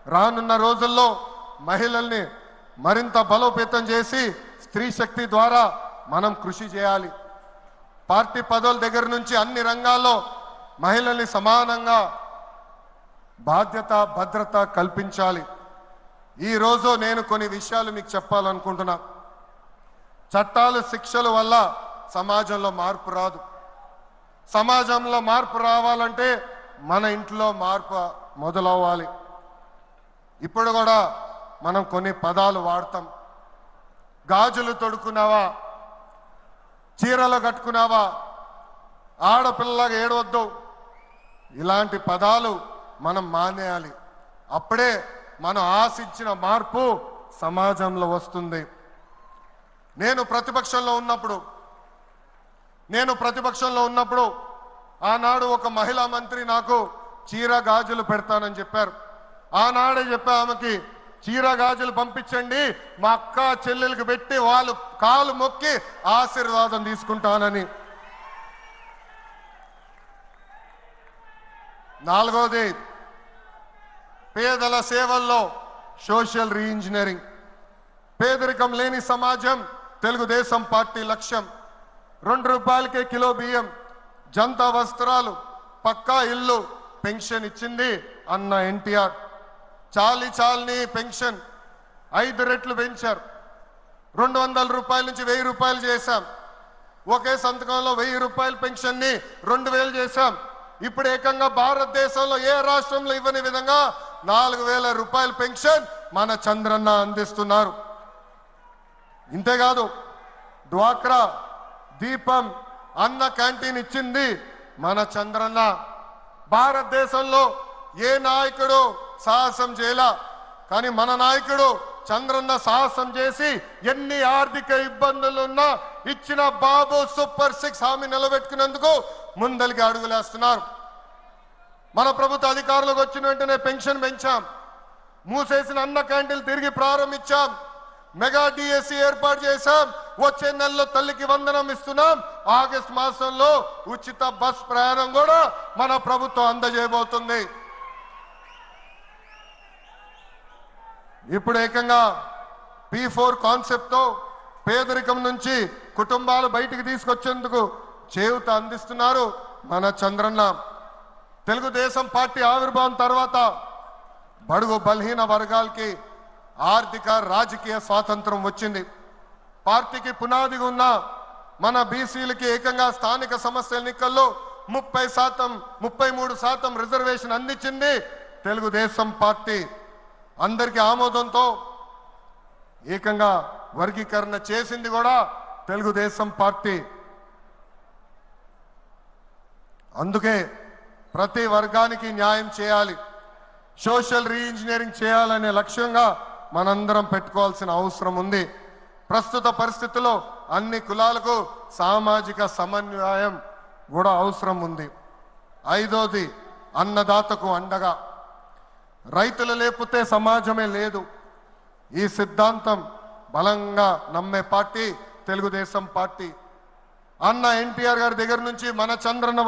రానున్న రోజుల్లో మహిళల్ని మరింత బలోపేతం చేసి స్త్రీ శక్తి ద్వారా మనం కృషి చేయాలి. పార్టీ పదవుల దగ్గర నుంచి అన్ని రంగాల్లో మహిళల్ని సమానంగా బాధ్యత భద్రత కల్పించాలి. ఈరోజు నేను కొన్ని విషయాలు మీకు చెప్పాలనుకుంటున్నా. చట్టాలు శిక్షల వల్ల సమాజంలో మార్పు రాదు. సమాజంలో మార్పు రావాలంటే మన ఇంట్లో మార్పు మొదలవ్వాలి. ఇప్పుడు కూడా మనం కొన్ని పదాలు వాడతాం. గాజులు తొడుక్కున్నావా, చీరలు కట్టుకున్నావా, ఆడపిల్లగా ఏడవద్దు, ఇలాంటి పదాలు మనం మానేయాలి. అప్పుడే మనం ఆశించిన మార్పు సమాజంలో వస్తుంది. నేను ప్రతిపక్షంలో ఉన్నప్పుడు ఆనాడు ఒక మహిళా మంత్రి నాకు చీర గాజులు పెడతానని చెప్పారు. ఆనాడే చెప్పా ఆమెకి, చీర గాజులు పంపించండి, మా అక్క చెల్లెలకు పెట్టి వాళ్ళు కాలు మొక్కి ఆశీర్వాదం తీసుకుంటానని. నాలుగోది, పేదల సేవల్లో సోషల్ రీఇంజనీరింగ్. పేదరికం లేని సమాజం తెలుగుదేశం పార్టీ లక్ష్యం. 2 రూపాయలకే కిలో బియ్యం, జంతా వస్త్రాలు, పక్కా ఇల్లు, పెన్షన్ ఇచ్చింది అన్న ఎన్టీఆర్. చాలని పెన్షన్ 5 రెట్లు పెంచారు. 200 రూపాయల నుంచి 1000 రూపాయలు చేశాం. ఒకే సంతకంలో 1000 రూపాయల పెన్షన్ని 2000 చేశాం. ఇప్పుడు ఏకంగా భారతదేశంలో ఏ రాష్ట్రంలో ఇవ్వని విధంగా 4000 రూపాయల పెన్షన్ మన చంద్రన్న అందిస్తున్నారు. ఇంతేకాదు, డ్వాక్రా, దీపం, అన్న క్యాంటీన్ ఇచ్చింది మన చంద్రన్న. భారతదేశంలో ఏ నాయకుడు సాహసం చేయలా, కానీ మన నాయకుడు చంద్రన్న సాహసం చేసి ఎన్ని ఆర్థిక ఇబ్బందులున్నా ఇచ్చిన బాబు సూపర్ 6 హామీ నిలబెట్టుకునేందుకు ముందలికి అడుగులేస్తున్నారు. మన ప్రభుత్వ అధికారులకు వచ్చిన వెంటనే పెన్షన్ పెంచాం, మూసేసిన అన్న క్యాంటీన్లు తిరిగి ప్రారంభించాం, మెగా డిఎస్సి ఏర్పాటు చేశాం. వచ్చే నెలలో తల్లికి వందనం ఇస్తున్నాం. ఆగస్టు మాసంలో ఉచిత బస్ ప్రయాణం కూడా మన ప్రభుత్వం అందజేయబోతుంది. ఇప్పుడు ఏకంగా P4 కాన్సెప్ట్ తో పేదరికం నుంచి కుటుంబాలు బయటికి తీసుకొచ్చేందుకు చేయూత అందిస్తున్నారు మన చంద్రన్న. తెలుగుదేశం పార్టీ ఆవిర్భావం తర్వాత బడుగు బలహీన వర్గాలకి ఆర్థిక రాజకీయ స్వాతంత్రం వచ్చింది. పార్టీకి పునాదిగా ఉన్న మన బీసీలకి ఏకంగా స్థానిక సంస్థల ఎన్నికల్లో 33% రిజర్వేషన్ అందించింది తెలుగుదేశం పార్టీ. అందరికీ ఆమోదంతో ఏకంగా వర్గీకరణ చేసింది కూడా తెలుగుదేశం పార్టీ. అందుకే ప్రతి వర్గానికి న్యాయం చేయాలి, సోషల్ రీఇంజనీరింగ్ చేయాలనే లక్ష్యంగా మనందరం పెట్టుకోవాల్సిన అవసరం ఉంది. ప్రస్తుత పరిస్థితుల్లో అన్ని కులాలకు సామాజిక సమన్వయం కూడా అవసరం ఉంది. 5వది, అన్నదాతకు అండగా. రైతులు లేకపోతే సమాజమే లేదు. ఈ సిద్ధాంతం బలంగా నమ్మే పార్టీ తెలుగుదేశం పార్టీ. అన్న ఎన్టీఆర్ గారి దగ్గర నుంచి మన చంద్రన్న